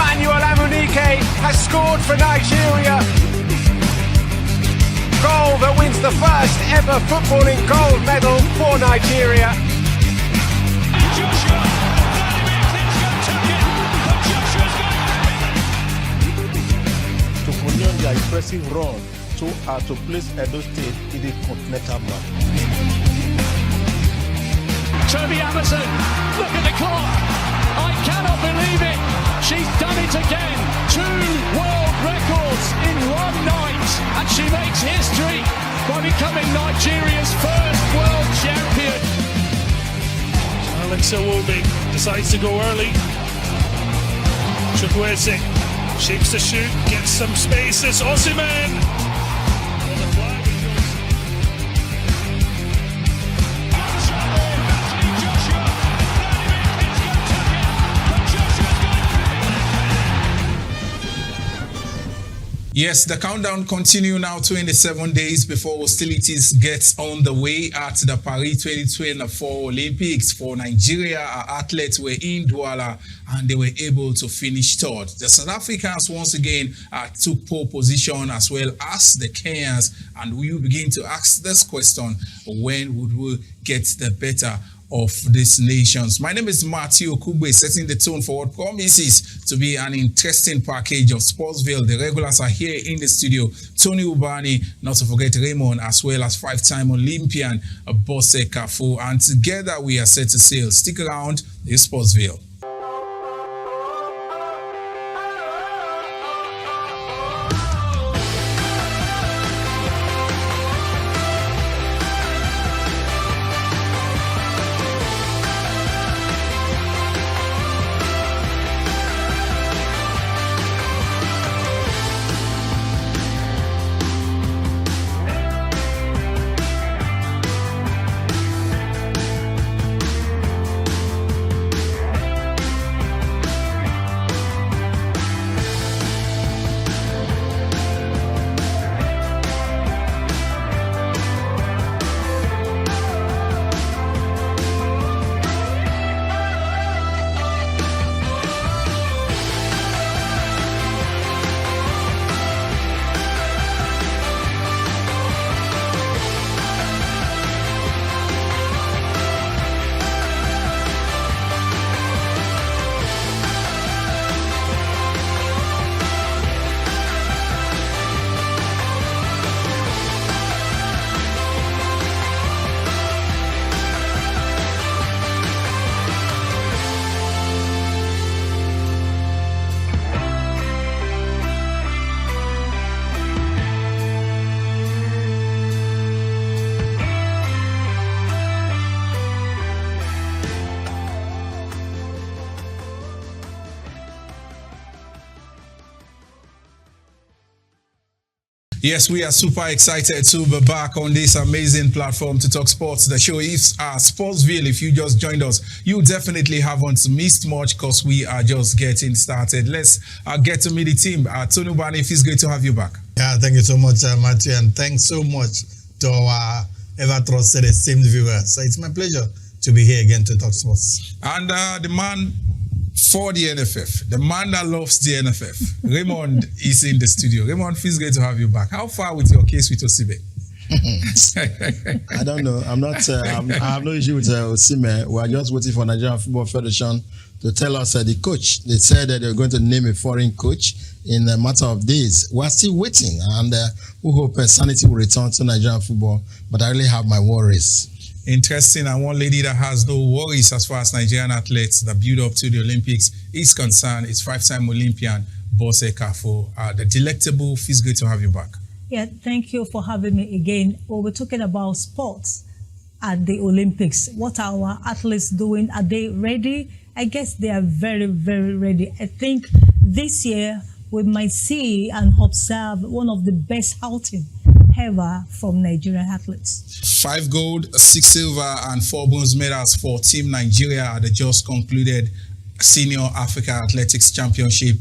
Emmanuel Amunike has scored for Nigeria. Goal that wins the first ever footballing gold medal for Nigeria. Joshua, to continue their impressive run so as to place Edo State in the continental map. Toby Amazon, look at the clock. I cannot believe it. She's done it again. 2 world records in one night. And she makes history by becoming Nigeria's first world champion. Alex Iwobi decides to go early. Chukwueze shapes the shoot, gets some spaces. Osimhen. Yes, the countdown continues now, 27 days before hostilities get on the way at the Paris 2024 Olympics. For Nigeria, our athletes were in Douala and they were able to finish third. The South Africans once again took pole position as well as the Kenyans, and we will begin to ask this question: when would we get the better of these nations? My name is Matthew Okugbe, setting the tone for what promises to be an interesting package of Sportsville. The regulars are here in the studio: Tony Ubani, not to forget Raymond, as well as 5-time Olympian Bose Kafu. And together we are set to sail. Stick around, it's Sportsville. Yes, we are super excited to be back on this amazing platform to talk sports. The show is Sportsville. If you just joined us, you definitely haven't missed much because we are just getting started. Let's get to meet the team. Tony Ubani, it's great to have you back. Yeah, thank you so much, Matthew, and thanks so much to our ever-trusted esteemed viewers. So it's my pleasure to be here again to talk sports. And the man for the NFF, the man that loves the NFF, Raymond is in the studio. Raymond, feels great to have you back. How far with your case with Osimhen? I don't know. I have no issue with Osimhen. We are just waiting for Nigerian Football Federation to tell us the coach. They said that they're going to name a foreign coach in a matter of days. We are still waiting, and we hope sanity will return to Nigerian football. But I really have my worries. Interesting. And one lady that has no worries as far as Nigerian athletes that build up to the Olympics is concerned is 5-time Olympian Bose Kafu. The delectable, feels great to have you back. Yeah, thank you for having me again. Well, we're talking about sports at the Olympics. What are our athletes doing? Are they ready? I guess they are very, very ready. I think this year we might see and observe one of the best outings ever from Nigerian athletes. 5 gold, 6 silver, and 4 bronze medals for Team Nigeria at the just concluded Senior Africa Athletics Championship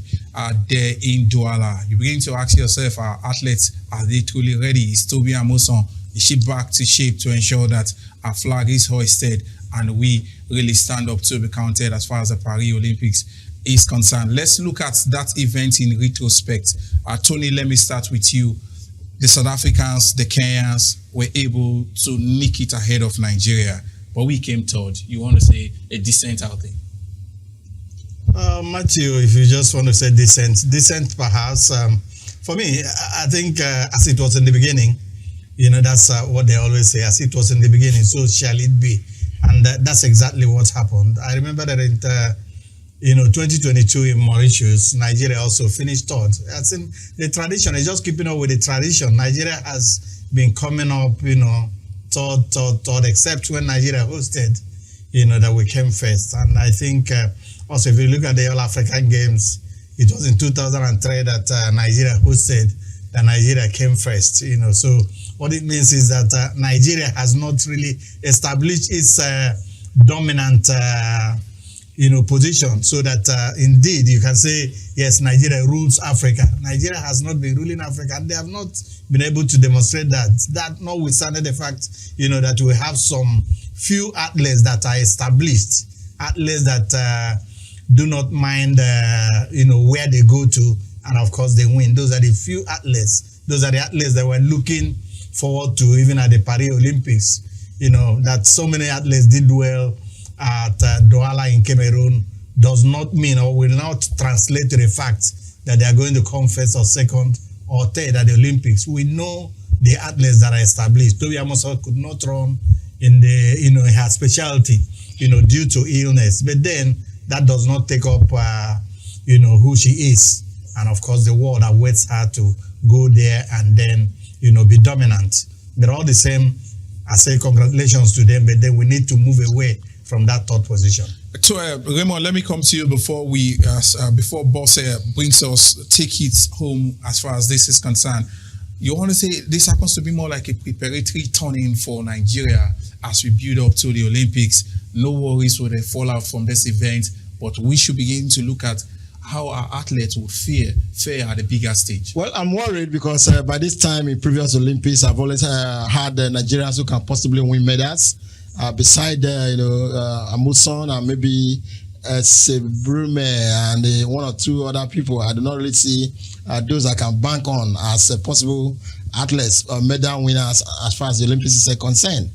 there in Douala. You begin to ask yourself, our athletes, are they truly ready? Is Toby Amoson, is she back to shape to ensure that our flag is hoisted and we really stand up to be counted as far as the Paris Olympics is concerned. Let's look at that event in retrospect. Tony, let me start with you. The South Africans, the Kenyans were able to nick it ahead of Nigeria, but we came third. You want to say a decent outing? Matthew, if you just want to say decent perhaps. For me, I think as it was in the beginning, that's what they always say, as it was in the beginning, so shall it be. And that's exactly what happened. I remember that in 2022 in Mauritius, Nigeria also finished third. I think the tradition is just keeping up with the tradition. Nigeria has been coming up, third, except when Nigeria hosted, that we came first. And I think also if you look at the All African Games, it was in 2003 that Nigeria hosted, that Nigeria came first. So what it means is that Nigeria has not really established its dominant position, so that indeed you can say, yes, Nigeria rules Africa. Nigeria has not been ruling Africa, and they have not been able to demonstrate that. That notwithstanding the fact, that we have some few athletes that are established, athletes that do not mind, where they go to, and of course they win. Those are the few athletes. Those are the athletes that we're looking forward to, even at the Paris Olympics. That so many athletes did well at Douala in Cameroon does not mean, or will not translate to the fact that they are going to come first or second or third at the Olympics. We know the athletes that are established. Toby Amoso could not run in the, in her specialty, due to illness. But then that does not take up, who she is. And of course, the world awaits her to go there and then, be dominant. But all the same, I say congratulations to them, but then we need to move away from that third position. So, Raymond, let me come to you before we, before Boss brings us, take it home as far as this is concerned. You want to say this happens to be more like a preparatory turn-in for Nigeria as we build up to the Olympics. No worries with the fallout from this event, but we should begin to look at how our athletes will fare at the bigger stage. Well, I'm worried because by this time in previous Olympics, I've always had Nigerians who can possibly win medals. Beside, Amuson and maybe Sebrume and one or two other people, I do not really see those I can bank on as possible athletes or medal winners as far as the Olympics is concerned.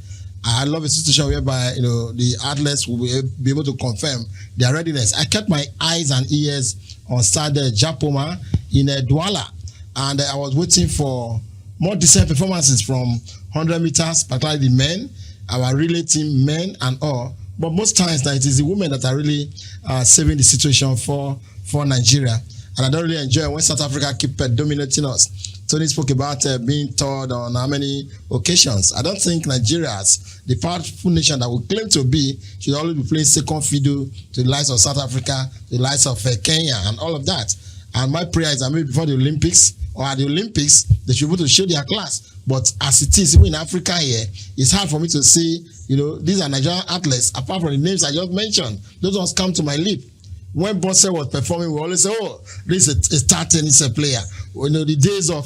I love a situation whereby the athletes will be able to confirm their readiness. I kept my eyes and ears on Stade Japoma in Douala, and I was waiting for more decent performances from 100 meters, particularly the men, our relay team, men and all. But most times now it is the women that are really saving the situation for Nigeria. And I don't really enjoy when South Africa keep dominating us. Tony spoke about being third on how many occasions. I don't think Nigerians, the powerful nation that we claim to be, should always be playing second fiddle to the likes of South Africa, the likes of Kenya, and all of that. And my prayer is that maybe before the Olympics or at the Olympics, they should be able to show their class. But as it is, even in Africa here, it's hard for me to see, these are Nigerian athletes, apart from the names I just mentioned. Those ones come to my lip. When Bosse was performing, we always say, oh, this is a star tennis player. The days of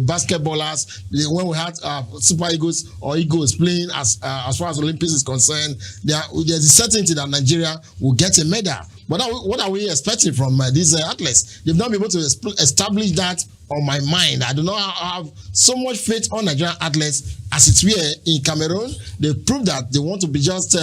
basketballers, when we had Super Eagles or Eagles playing as far as Olympics is concerned, there's a certainty that Nigeria will get a medal. But what are we expecting from these athletes? They've not been able to establish that on my mind. I do not have so much faith on Nigerian athletes as it were in Cameroon. They proved that they want to be just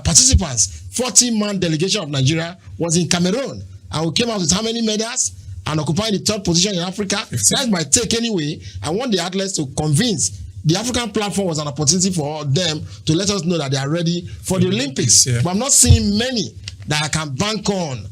participants. 40-man delegation of Nigeria was in Cameroon, and we came out with how many medals and occupying the third position in Africa. 15. That's my take anyway. I want the athletes to convince. The African platform was an opportunity for them to let us know that they are ready for the Olympics. Yeah. But I'm not seeing many that I can bank on.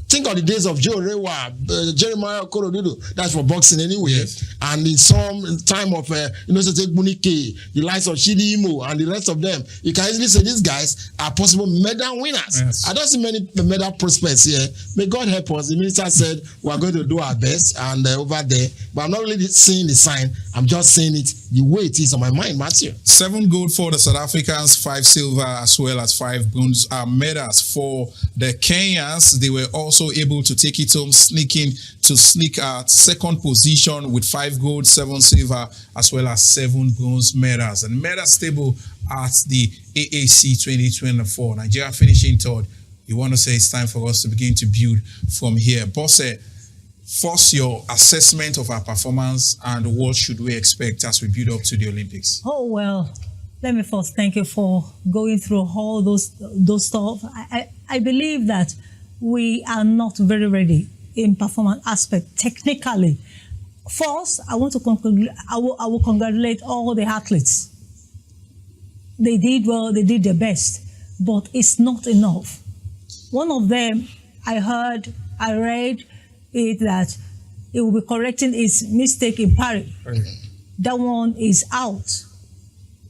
Think of the days of Joe Rewa, Jeremiah Korodudu. That's for boxing anyway. Yes. And in some time of, Bunike, the likes of Shidi Imo and the rest of them, you can easily say these guys are possible medal winners. Yes. I don't see many medal prospects here. May God help us. The minister said we are going to do our best and over there. But I'm not really seeing the sign. I'm just saying it the way it is on my mind, Matthew. 7 gold for the South Africans, 5 silver, as well as 5 bronze medals for the Kenyans. They were also also able to take it home, sneak at second position with 5 gold, 7 silver, as well as 7 bronze medals. And medal table at the AAC 2024. Nigeria finishing third. You want to say it's time for us to begin to build from here. Bosse, first, your assessment of our performance and what should we expect as we build up to the Olympics? Oh, well, let me first thank you for going through all those stuff. I believe that we are not very ready in performance aspect technically. First, I want to I will congratulate all the athletes. They did well, they did their best, but it's not enough. One of them, I read it that it will be correcting its mistake in Paris. That one is out.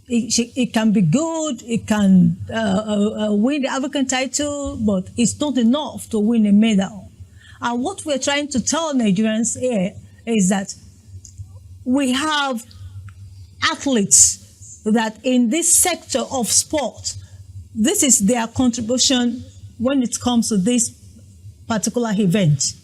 It can be good, it can win the African title, but it's not enough to win a medal. And what we're trying to tell Nigerians here is that we have athletes that in this sector of sport, this is their contribution when it comes to this particular event.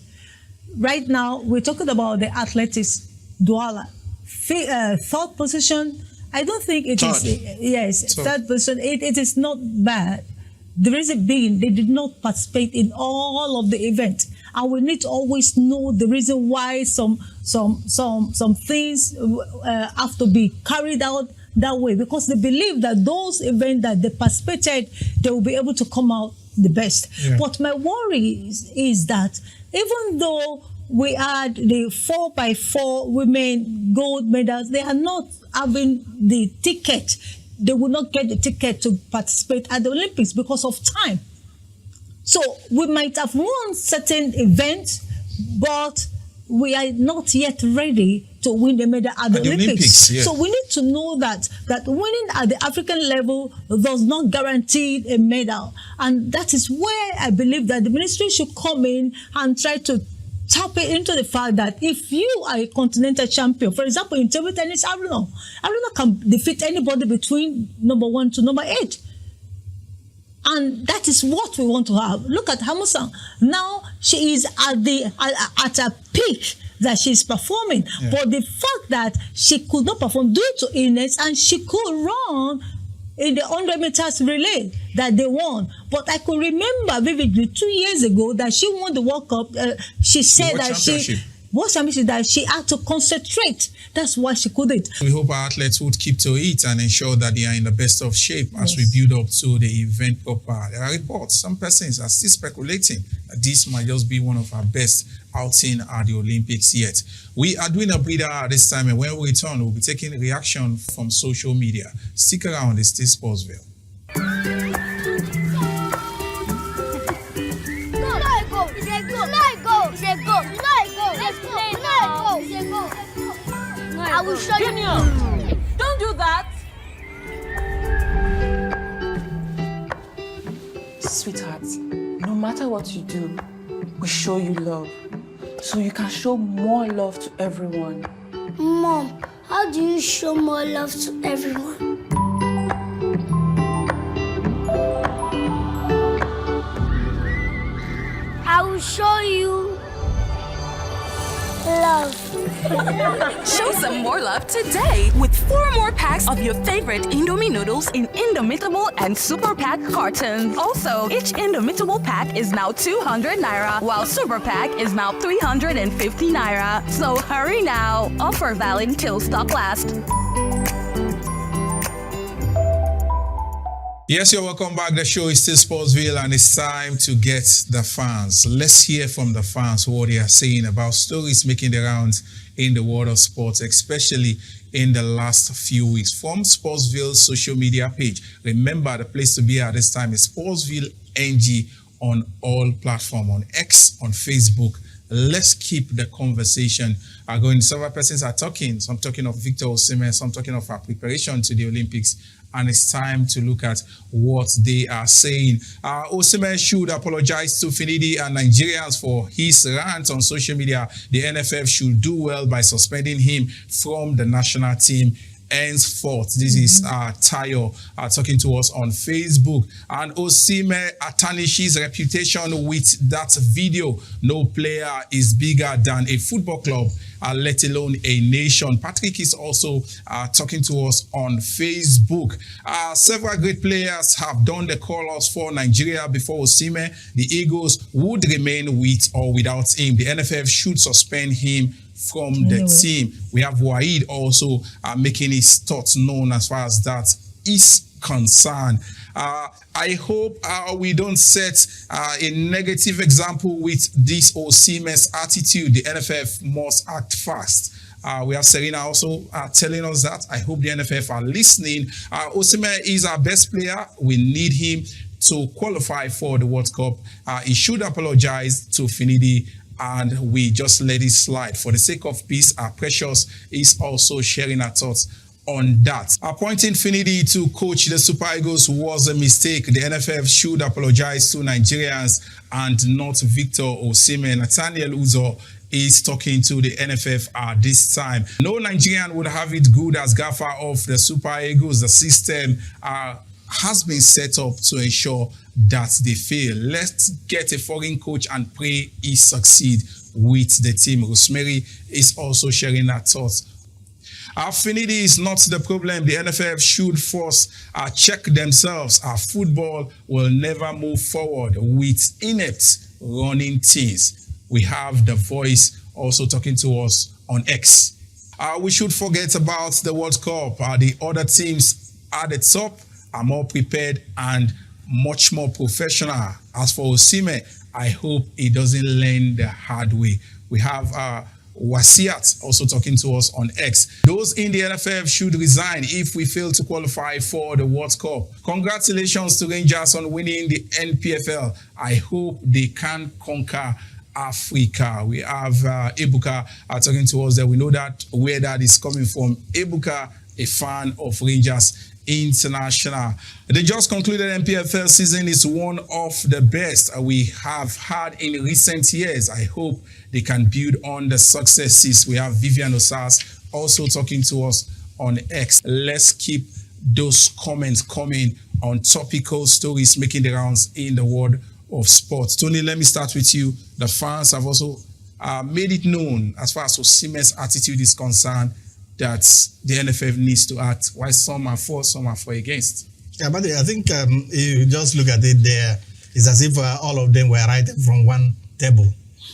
Right now, we're talking about the athletics, Douala. Third position, I don't think it is. Yes, third position, it is not bad. The reason being, they did not participate in all of the events. And we need to always know the reason why some things have to be carried out that way, because they believe that those events that they participated, they will be able to come out the best. Yeah. But my worry is that even though we had the 4x4 women gold medals, they are not having the ticket. They will not get the ticket to participate at the Olympics because of time. So we might have won certain events, but we are not yet ready to win the medal at the Olympics. Yeah. So we need to know that winning at the African level does not guarantee a medal. And that is where I believe that the ministry should come in and try to tap it into the fact that if you are a continental champion, for example, in table tennis, Aruna can defeat anybody between number 1 to number 8. And that is what we want to have. Look at Hamusan. Now she is at a peak that she's performing. Yeah. But the fact that she could not perform due to illness, and she could run in the 100 meters relay that they won. But I could remember vividly 2 years ago that she won the World Cup. She said that she had to concentrate. That's why she couldn't. We hope our athletes would keep to it and ensure that they are in the best of shape as we build up to the event proper. There are reports, some persons are still speculating that this might just be one of our best outing at the Olympics yet. We are doing a breather at this time, and when we return, we'll be taking reaction from social media. Stick around, it's still Sportsville. I will show you. Junior, don't do that. Sweetheart, no matter what you do, we show you love. So you can show more love to everyone. Mom, how do you show more love to everyone? I will show you love. Show some more love today with 4 more packs of your favorite Indomie noodles in Indomitable and Super Pack cartons. Also, each Indomitable pack is now 200 Naira, while Super Pack is now 350 Naira. So hurry now. Offer valid till stock lasts. Yes, you're welcome back. The show is still Sportsville, and it's time to get the fans. Let's hear from the fans what they are saying about stories making the rounds in the world of sports, especially in the last few weeks. From Sportsville's social media page. Remember, the place to be at this time is Sportsville NG on all platforms, on X, on Facebook. Let's keep the conversation going. Several persons are talking. Some talking of Victor Osimhen, some talking of our preparation to the Olympics. And it's time to look at what they are saying. Osimhen should apologize to Finidi and Nigerians for his rant on social media. The NFF should do well by suspending him from the national team henceforth. This is Tayo talking to us on Facebook. And Osimhen tarnishes reputation with that video. No player is bigger than a football club, let alone a nation. Patrick is also talking to us on Facebook. Several great players have done the call-ups for Nigeria before Osimhen. The Eagles would remain with or without him. The NFF should suspend him from the team. We have Waheed also making his thoughts known as far as that is concerned. I hope we don't set a negative example with this Osimhen's attitude. The NFF must act fast. We have Serena also telling us that. I hope the NFF are listening. Osimhen is our best player. We need him to qualify for the World Cup. He should apologize to Finidi, and we just let it slide. For the sake of peace, our Precious is also sharing her thoughts on that. Appointing Finidi to coach the Super Eagles was a mistake. The NFF should apologize to Nigerians and not Victor Osimhen. Nathaniel Uzo is talking to the NFF at this time. No Nigerian would have it good as gaffer of the Super Eagles. The system has been set up to ensure that they fail. Let's get a foreign coach and pray he succeed with the team. Rosemary is also sharing her thoughts. Finidi is not the problem. The NFF should force check themselves. Our football will never move forward with inept running teams. We have The Voice also talking to us on X. We should forget about the World Cup. The other teams at the top are more prepared and much more professional. As for Osimhen, I hope he doesn't learn the hard way. We have Wasiat also talking to us on X. Those in the NFF should resign if we fail to qualify for the World Cup. Congratulations to Rangers on winning the NPFL. I hope they can conquer Africa. We have Ebuka talking to us there. We know that where that is coming from. Ebuka, a fan of Rangers International. The just concluded NPFL season is one of the best we have had in recent years. I hope they can build on the successes. We have Vivian Osas also talking to us on X. Let's keep those comments coming on topical stories making the rounds in the world of sports. Tony, let me start with you. The fans have also made it known as far as Osimhen's attitude is concerned that the NFF needs to act. Why some are for, some are for against. Yeah, but I think you just look at it there, it's as if all of them were writing from one table.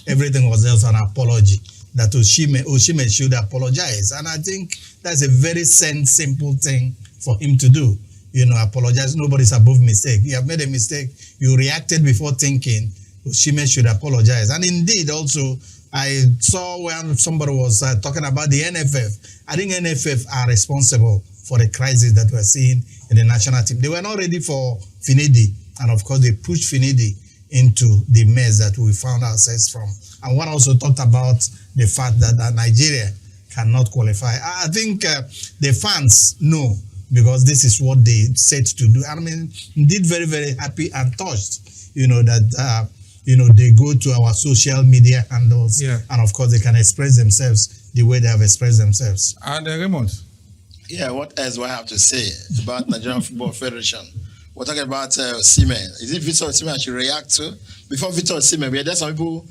Everything was just an apology that Osimhen should apologize. And I think that's a very simple thing for him to do. You know, apologize. Nobody's above mistake. You have made a mistake. You reacted before thinking. Osimhen should apologize. And indeed, also, I saw when somebody was talking about the NFF. I think NFF are responsible for the crisis that we're seeing in the national team. They were not ready for Finidi. And of course, they pushed Finidi into the mess that we found ourselves from. And one also talked about the fact that Nigeria cannot qualify. I think the fans know, because this is what they set to do. I mean, indeed, very, very happy and touched, you know, that, you know, they go to our social media handles, and of course, they can express themselves the way they have expressed themselves. And Raymond? Yeah, what else do I have to say about Nigerian Football Federation? We're talking about Osimhen. Is it Victor Osimhen I should react to? Before Victor Osimhen, there some people,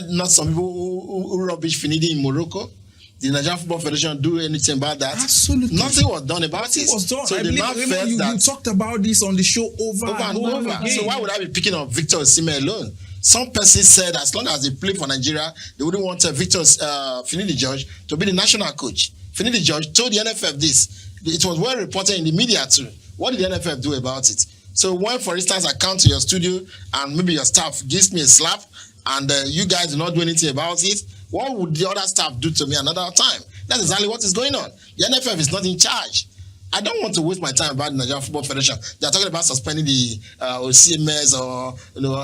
not some people who rubbish Finidi in Morocco. Did Nigerian Football Federation do anything about that? Absolutely. Nothing was done about it. It was done. So I believe you talked about this on the show over and over again. So why would I be picking on Victor Osimhen alone? Some person said as long as they play for Nigeria, they wouldn't want Victor Finidi George to be the national coach. Finidi George told the NFF this. It was well reported in the media too. What did the NFF do about it? So when, for instance, I come to your studio and maybe your staff gives me a slap and you guys do not do anything about it, what would the other staff do to me another time? That's exactly what is going on. The NFF is not in charge. I don't want to waste my time about the Nigerian Football Federation. They're talking about suspending the OCMS or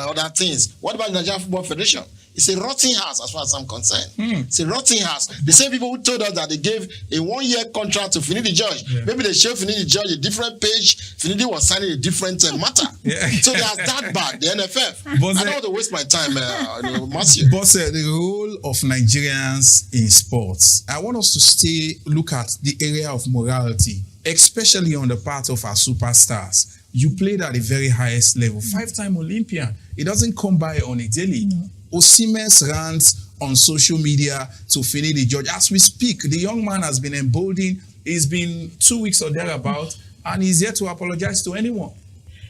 other things. What about the Nigerian Football Federation? It's a rotting house as far as I'm concerned. It's a rotting house. The same people who told us that they gave a 1-year contract to Finidi George. Yeah. Maybe they showed Finidi George a different page. Finidi was signing a different matter. Yeah. So they are that bad, the NFF. I don't want to waste my time, Matthew. But the role of Nigerians in sports, I want us to look at the area of morality, especially on the part of our superstars. You played at the very highest level, 5-time Olympian. It doesn't come by on a daily. Osimhen's rants on social media to Finidi George. As we speak, the young man has been emboldened. It's been 2 weeks or thereabout, and he's yet to apologize to anyone.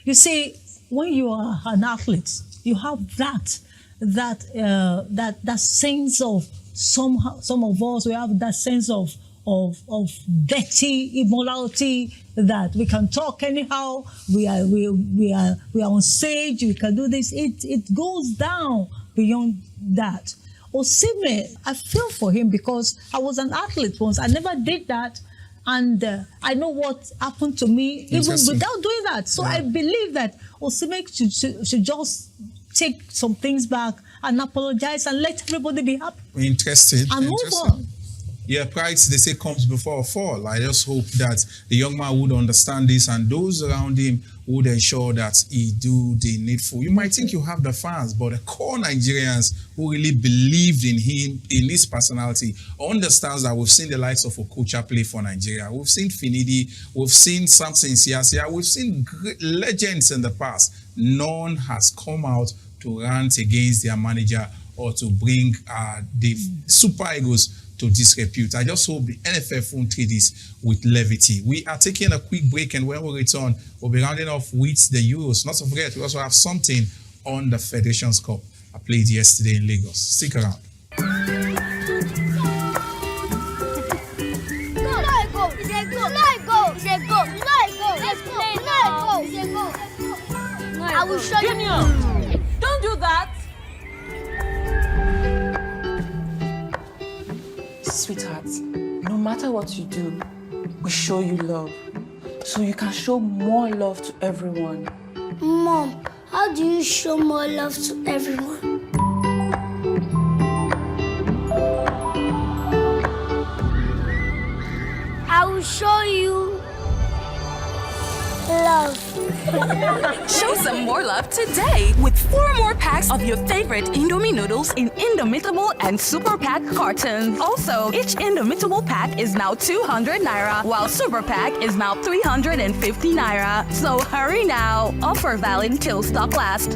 You see, when you are an athlete, you have that sense of some of us. We have that sense of dirty immorality that we can talk anyhow. We are on stage. We can do this. It goes down beyond that. Osimhen, I feel for him because I was an athlete once. I never did that, and I know what happened to me even without doing that. So I believe that Osimhen should just take some things back and apologize and let everybody be happy. Interesting. And move on. Yeah, pride, they say, comes before a fall. I just hope that the young man would understand this and those around him would ensure that he do the needful. You might think you have the fans, but the core Nigerians who really believed in him, in his personality, understands that we've seen the likes of Okocha play for Nigeria. We've seen Finidi, we've seen Samson Siasia, we've seen great legends in the past. None has come out to rant against their manager or to bring the Super Eagles to disrepute. I just hope the NFF won't treat this with levity. We are taking a quick break, and when we return, we'll be rounding off with the Euros. Not to forget, we also have something on the Federations Cup I played yesterday in Lagos. Stick around. I will show you. Don't do that. Sweetheart, no matter what you do, we show you love. So you can show more love to everyone. Mom, how do you show more love to everyone? I will show you love. Show some more love today with 4 more packs of your favorite Indomie noodles in Indomitable and Super Pack cartons. Also, each Indomitable pack is now 200 Naira, while Super Pack is now 350 Naira. So hurry now. Offer valid till stock lasts.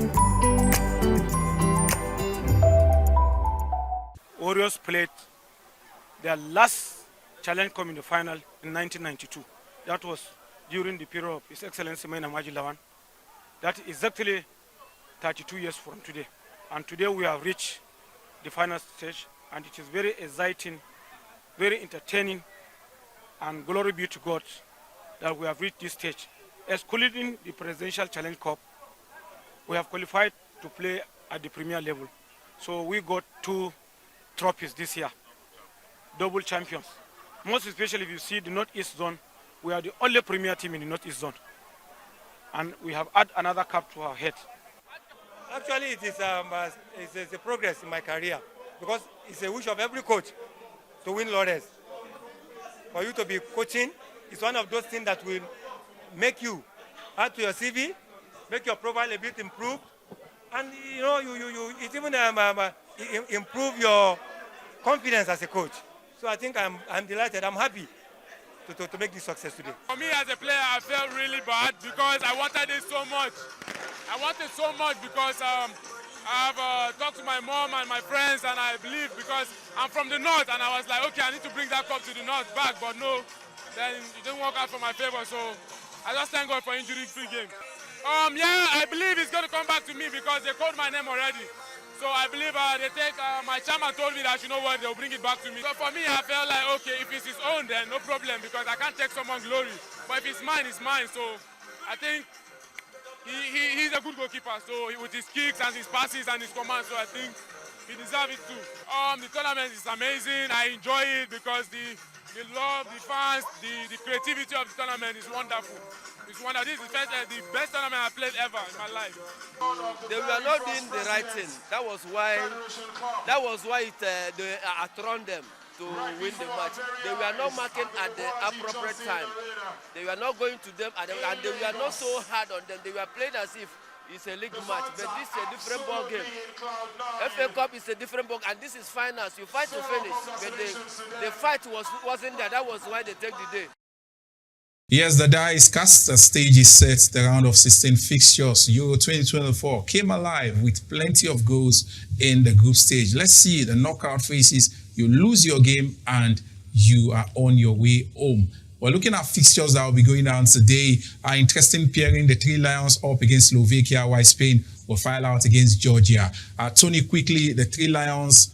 Warriors played their last Challenge Cup in the final in 1992. That was during the period of His Excellency Maina Maji Lawan. That is exactly 32 years from today. And today we have reached the final stage, and it is very exciting, very entertaining, and glory be to God that we have reached this stage. Excluding the Presidential Challenge Cup, we have qualified to play at the Premier level. So we got 2 trophies this year, double champions. Most especially if you see the Northeast Zone, we are the only premier team in the Northeast Zone. And we have added another cup to our head. Actually, it is a progress in my career because it's a wish of every coach to win laurels. For you to be coaching, it's one of those things that will make you add to your CV, make your profile a bit improved, and you know, it even improve your confidence as a coach. So I think I'm delighted. I'm happy to make this success today. For me as a player, I felt really bad because I wanted it so much. I wanted so much because I've talked to my mom and my friends, and I believe because I'm from the north, and I was like, okay, I need to bring that cup to the north back, but no, then it didn't work out for my favor. So I just thank God for injury-free game. Yeah, I believe it's going to come back to me because they called my name already. So I believe my chairman told me that, you know what, they'll bring it back to me. So for me, I felt like, okay, if it's his own, then no problem, because I can't take someone's glory. But if it's mine, it's mine. So I think he's a good goalkeeper. So with his kicks and his passes and his commands, so I think he deserves it too. The tournament is amazing. I enjoy it because the love, the fans, the creativity of the tournament is wonderful. It's one of these is the best tournament I played ever in my life. They were not doing the right thing. That was why they outrun them to win the match. They were not marking at the appropriate time. They were not going to them, and they were not so hard on them. They were playing as if it's a league match, but this is a different ball game. FA Cup is a different ball, and this is finals. You fight to finish, but the fight wasn't there. That was why they take the day. Yes, the die is cast, the stage is set, the round of 16 fixtures, Euro 2024, came alive with plenty of goals in the group stage. Let's see the knockout phases. You lose your game and you are on your way home. We're looking at fixtures that will be going down today. Interesting pairing, the Three Lions up against Slovakia, while Spain will file out against Georgia. Tony, quickly, the Three Lions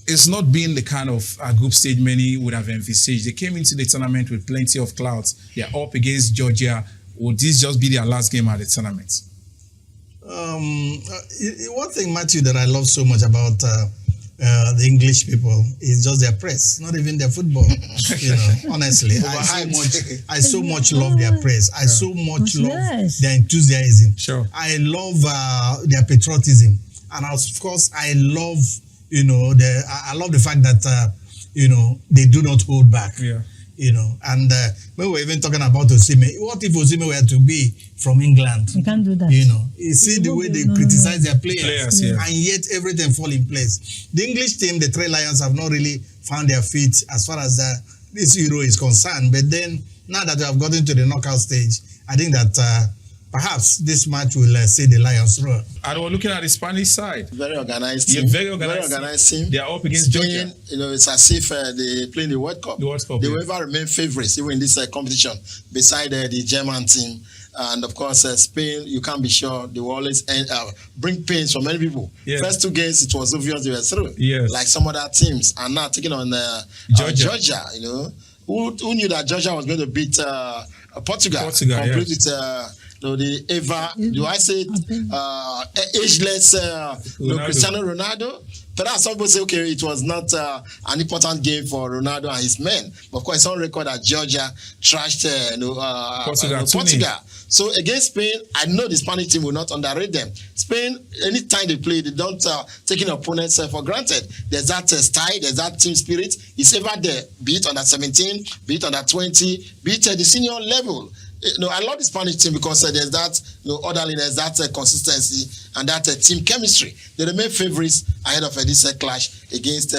is not being the kind of group stage many would have envisaged. They came into the tournament with plenty of clouds. They're up against Georgia. Would this just be their last game at the tournament? One thing, Matthew, that I love so much about the English people is just their press, not even their football. Honestly, I so much love their press. I so much love their enthusiasm. Sure. I love their patriotism, and of course, I love I love the fact that they do not hold back. Yeah. And when we're even talking about Osimhen, what if Osimhen were to be from England? You can't do that. You see the way they criticize their players, yeah. and yet everything fall in place. The English team, the Three Lions, have not really found their feet as far as this Euro is concerned. But then, now that we have gotten to the knockout stage, I think that perhaps this match will see the Lions roar. And we're looking at the Spanish side. Very organized team. Yeah, very organized team. They are up against Spain, Georgia. it's as if they play in the World Cup. The World Cup, they will ever remain favourites even in this competition beside the German team. And of course, Spain, you can't be sure they will always bring pains for many people. Yeah. First two games, it was obvious they were through. Yes. Like some other teams are now taking on Georgia. Who knew that Georgia was going to beat Portugal complete with the ageless Cristiano Ronaldo. Perhaps some people say, okay, it was not an important game for Ronaldo and his men. But of course, it's on record that Georgia trashed Portugal. So against Spain, I know the Spanish team will not underrate them. Spain, anytime they play, they don't take an opponent for granted. There's that style, there's that team spirit. It's ever there, be it under 17, be it under 20, be it at the senior level. I love the Spanish team because there's that orderliness, that consistency, and that team chemistry. They remain favorites ahead of this clash against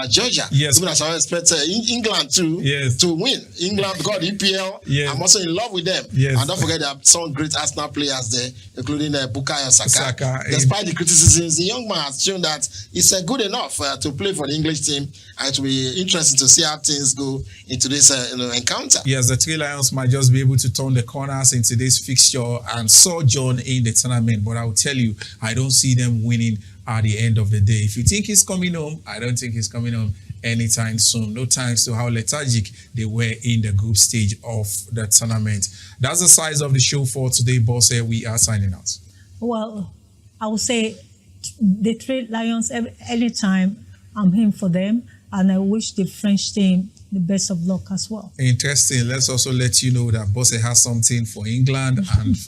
Georgia. Yes. Even as I expect England to win. England, because EPL, yes. I'm also in love with them. Yes. And don't forget there are some great Arsenal players there, including Bukayo Saka. Despite the criticisms, the young man has shown that it's good enough to play for the English team, and it will be interesting to see how things go into this encounter. Yes, the Three Lions might just be able to turn the corners in today's fixture and sojourn in the tournament. But I will tell you, I don't see them winning at the end of the day. If you think he's coming home, I don't think he's coming home anytime soon. No thanks to how lethargic they were in the group stage of the tournament. That's the size of the show for today, boss. We are signing out. Well, I would say the Three Lions, anytime I'm in for them, and I wish the French team the best of luck as well. Interesting. Let's also let you know that Bosse has something for England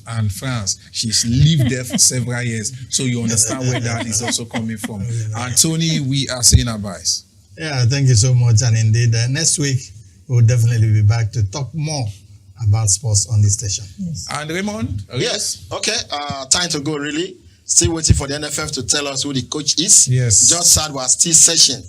and France. She's lived there for several years, so you understand where that is also coming from. And Tony, we are saying advice. Yeah, thank you so much. And indeed, next week, we'll definitely be back to talk more about sports on this station. Yes. And Raymond? Yes. Okay. Time to go, really. Still waiting for the NFF to tell us who the coach is. Yes. Just sad we're still searching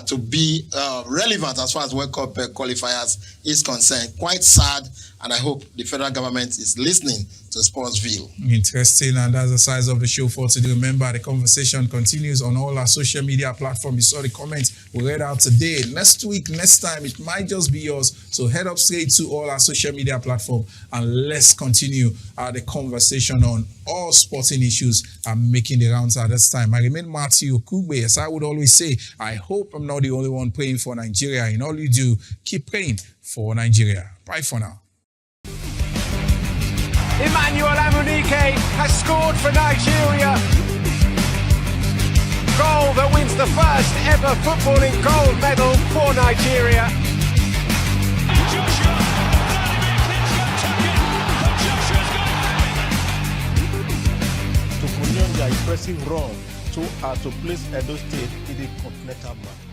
to be relevant as far as World Cup qualifiers is concerned. Quite sad, and I hope the federal government is listening to Sportsville. Interesting, and that's the size of the show for today. Remember, the conversation continues on all our social media platforms. You saw the comments we read out today. Next week, next time, it might just be yours. So head up straight to all our social media platforms and let's continue the conversation on all sporting issues and making the rounds at this time. I remain Matthew Kugbe. As I would always say, I hope I'm not the only one praying for Nigeria. In all you do, keep praying for Nigeria. Bye for now. Emmanuel Amunike has scored for Nigeria. Goal that wins the first ever footballing gold medal for Nigeria. Joshua, Vladimir Klitschko impressive run so as to place Edo State in the continental map.